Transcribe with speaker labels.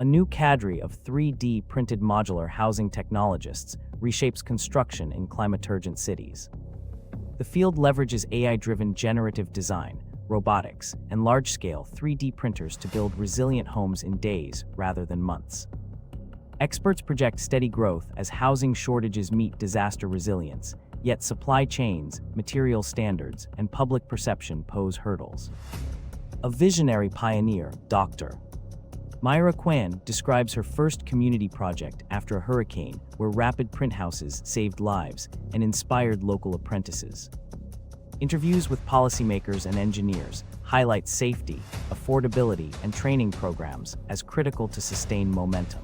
Speaker 1: A new cadre of 3D printed modular housing technologists reshapes construction in climate-urgent cities. The field leverages AI-driven generative design, robotics, and large-scale 3D printers to build resilient homes in days rather than months. Experts project steady growth as housing shortages meet disaster resilience, yet supply chains, material standards, and public perception pose hurdles. A visionary pioneer, Dr. Myra Kwan describes her first community project after a hurricane where rapid print houses saved lives and inspired local apprentices. Interviews with policymakers and engineers highlight safety, affordability, and training programs as critical to sustain momentum.